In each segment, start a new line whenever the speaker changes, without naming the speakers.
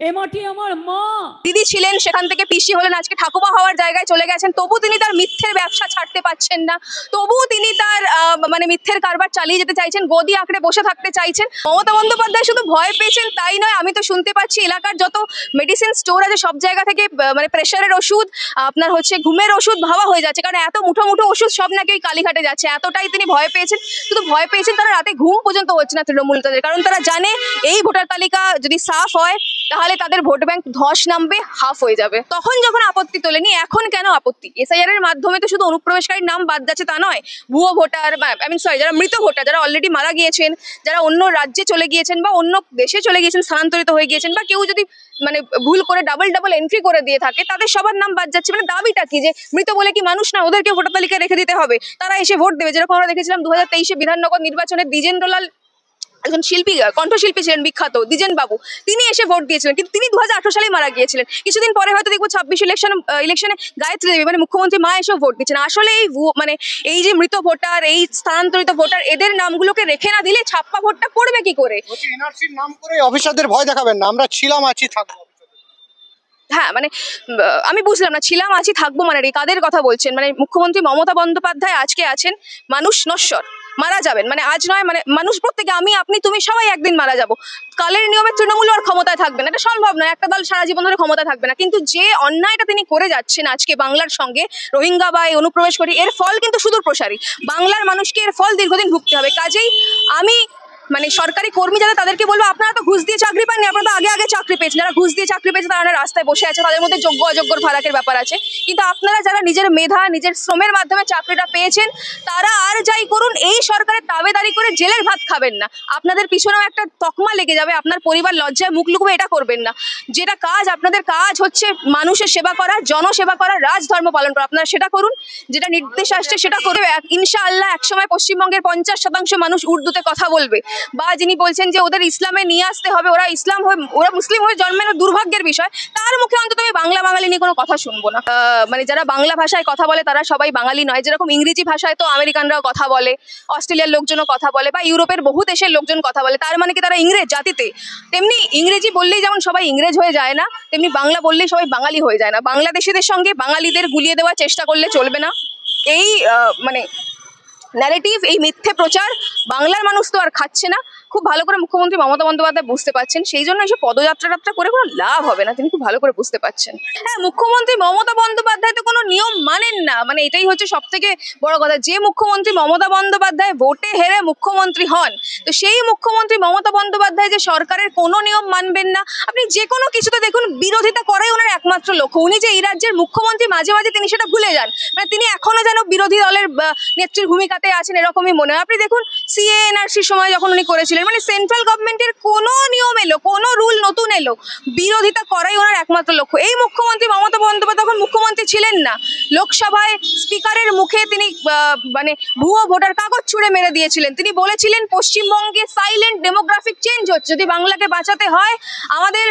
এ মাটি আমার মা।
দিদি ছিলেন, সেখান থেকে পিসি হলেন, আজকে ঠাকুমা হওয়ার জায়গায় চলে গেছেন, তবু তিনি তার মিথ্যের ব্যবসা ছাড়তে পারছেন না, তবু তিনি তার মানে মিথ্যের কারবার চালিয়ে যেতে চাইছেন, গদি আঁকড়ে বসে থাকতে চাইছেন। মমতা বন্দ্যোপাধ্যায় শুধু ভয় পেয়েছেন তাই নয়, আমি তো শুনতে পাচ্ছি এলাকার যত মেডিসিন স্টোর আছে সব জায়গা থেকে মানে প্রেশারের ওষুধ, আপনার হচ্ছে ঘুমের ওষুধ ভাবা হয়ে যাচ্ছে, কারণ এত মুঠো মুঠো ওষুধ সব নাকি ওই কালীঘাটে যাচ্ছে। এতটাই তিনি ভয় পেয়েছেন, শুধু ভয় পেয়েছেন তারা রাতে ঘুম পর্যন্ত হচ্ছে না তৃণমূল তাদের, কারণ তারা জানে এই ভোটার তালিকা যদি সাফ হয় তাহলে তাদের ভোট ব্যাংক ধস নামবে, হাফ হয়ে যাবে। তখন যখন আপত্তি তোলেনি, এখন কেন আপত্তি? এসআইআর এর মাধ্যমে তো শুধু অনুপ্রবেশকারীর নাম বাদ যাচ্ছে তা নয়, ভুয়ো ভোটার যারা মৃত ভোটার, যারা অলরেডি মারা গিয়েছেন, যারা অন্য রাজ্যে চলে গিয়েছেন বা অন্য দেশে চলে গিয়েছেন, স্থানান্তরিত হয়ে গিয়েছেন, বা কেউ যদি মানে ভুল করে ডাবল এন্ট্রি করে দিয়ে থাকে, তাদের সবার নাম বাদ যাচ্ছে। মানে দাবিটা কি? যে মৃত বলে কি মানুষ না, ওদেরকে ভোটার তালিকায় রেখে দিতে হবে, তারা এসে ভোট দেবে। যেরকম আমরা দেখেছিলাম 2023 বিধাননগর নির্বাচনে দ্বিজেন্দ্রলাল, একজন শিল্পী, কণ্ঠশিল্পী ছিলেন বিখ্যাত, দ্বিজেন বাবু, তিনি এসে ভোট দিয়েছিলেন, কিন্তু তিনি 2018 সালেই মারা গিয়েছিলেন। কিছুদিন পরে হয়তো দেখবো 26 ইলেকশনে গায়ত্রী দেবী মানে মুখ্যমন্ত্রী মা এসেও ভোট দিচ্ছেন। আসলে এই মানে এই যে মৃত ভোটার, এই স্থানান্তরিত ভোটার, এদের নামগুলোকে রেখে না দিলে ছাপ্পা ভোটটা পড়বে কি করে?
এনআরসির নাম করে অফিসারদের ভয় দেখাবেন না, আমরা ছিলাম আছি থাকবো।
হ্যাঁ মানে আমি বুঝলাম না, ছিলাম আছি থাকবো মানে কাদের কথা বলছেন? মানে মুখ্যমন্ত্রী মমতা বন্দ্যোপাধ্যায় আজকে আছেন, মানুষ নশ্বর, মারা যাবেন, মানে আজ নয়, মানে মানুষ প্রত্যেকে, আমি আপনি তুমি সবাই একদিন মারা যাব। কালের নিয়মে তৃণমূল আর ক্ষমতায় থাকবে না, এটা সম্ভব নয়, একটা দল সারা জীবন ধরে ক্ষমতায় থাকবে না। কিন্তু যে অন্যায়টা তিনি করে যাচ্ছেন আজকে বাংলার সঙ্গে, রোহিঙ্গা বা এই অনুপ্রবেশকারী, এর ফল কিন্তু সুদূর প্রসারী, বাংলার মানুষকে এর ফল দীর্ঘদিন ভুগতে হবে। কাজেই আমি মানে সরকারি কর্মী যারা, তাদেরকে বলবো, আপনারা তো ঘুষ দিয়ে চাকরি পাননি, আপনারা তো আগে চাকরি পেয়েছেন। যারা ঘুষ দিয়ে চাকরি পেয়েছে তারা রাস্তায় বসে আছে, তাদের মধ্যে যোগ্য অযোগ্যর ফারাকের ব্যাপার আছে। কিন্তু আপনারা যারা নিজের মেধা, নিজের শ্রমের মাধ্যমে চাকরিটা পেয়েছেন, তারা আর যাই করুন, এই সরকারের তাবেদারি করে জেলের ভাত খাবেন না। আপনাদের পিছনেও একটা তকমা লেগে যাবে, আপনার পরিবার লজ্জায় মুখ লুকবে, এটা করবেন না। যেটা কাজ, আপনাদের কাজ হচ্ছে মানুষের সেবা করা, জনসেবা করা, রাজধর্ম পালন করা, আপনারা সেটা করুন। যেটা নির্দেশ আসছে সেটা করবে। ইনশাআল্লাহ একসময় পশ্চিমবঙ্গের 50% মানুষ উর্দুতে কথা বলবে। বা যিনি বলছেন যে ওদের ইসলামে নিয়ে আসতে হবে, ওরা মুসলিম হয়ে জন্মের দুর্ভাগ্যের বিষয়, তার মুখে অন্তত আমি বাঙালি নিয়ে কোনো কথা শুনবো না। মানে যারা বাংলা ভাষায় কথা বলে তারা সবাই বাঙালি নয়। যেরকম ইংরেজি ভাষায় তো আমেরিকানরাও কথা বলে, অস্ট্রেলিয়ার লোকজনও কথা বলে, বা ইউরোপের বহু দেশের লোকজন কথা বলে, তার মানে কি তারা ইংরেজ জাতিতে? তেমনি ইংরেজি বললেই যেমন সবাই ইংরেজ হয়ে যায় না, তেমনি বাংলা বললেই সবাই বাঙালি হয়ে যায় না। বাংলাদেশিদের সঙ্গে বাঙালিদের গুলিয়ে দেওয়ার চেষ্টা করলে চলবে না। এই মানে ন্যারেটিভ, এই মিথ্যে প্রচার বাংলার মানুষ তো আর খাচ্ছে না। খুব ভালো করে মুখ্যমন্ত্রী মমতা বন্দ্যোপাধ্যায় বুঝতে পারছেন, সেই জন্য এসব পদযাত্রা করে কোনো লাভ হবে না, তিনি খুব ভালো করে বুঝতে পারছেন। হ্যাঁ, মুখ্যমন্ত্রী মমতা বন্দ্যোপাধ্যায় তো কোনো নিয়ম মানেন না, মানে এটাই হচ্ছে সব থেকে বড় কথা। যে মুখ্যমন্ত্রী মমতা বন্দ্যোপাধ্যায় ভোটে হেরে মুখ্যমন্ত্রী হন, তো সেই মুখ্যমন্ত্রী মমতা বন্দ্যোপাধ্যায় যে সরকারের কোনো নিয়ম মানবেন না, আপনি যে কোনো কিছুতে দেখুন বিরোধিতা করাই ওনার একমাত্র লক্ষ্য। উনি যে এই রাজ্যের মুখ্যমন্ত্রী, মাঝে মাঝে তিনি সেটা ভুলে যান, মানে তিনি এখনো যেন বিরোধী দলের নেত্রীর ভূমিকাতে আছেন, এরকমই মনে হয়। আপনি দেখুন সিএ এনআরসির সময় যখন উনি করেছিলেন, মানে সেন্ট্রাল গভর্নমেন্টের কোনো নিয়ম এলো, কোনো রুল নতুন এলো, বিরোধিতা করাই ওনার একমাত্র লক্ষ্য। এই মুখ্যমন্ত্রী মমতা বন্দ্যোপাধ্যায় তখন মুখ্যমন্ত্রী ছিলেন না, লোকসভায় স্পিকারের মুখে তিনি মানে ভুয়ো ভোটার কাগজ ছুঁড়ে মেরে দিয়েছিলেন। তিনি বলেছিলেন পশ্চিমবঙ্গে সাইলেন্ট ডেমোগ্রাফিক চেঞ্জ হচ্ছে, যদি বাংলাকে বাঁচাতে হয় আমাদের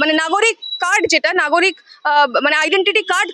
মানে নাগরিক কার্ড, যেটা নাগরিক মানে আইডেন্টিটি কার্ড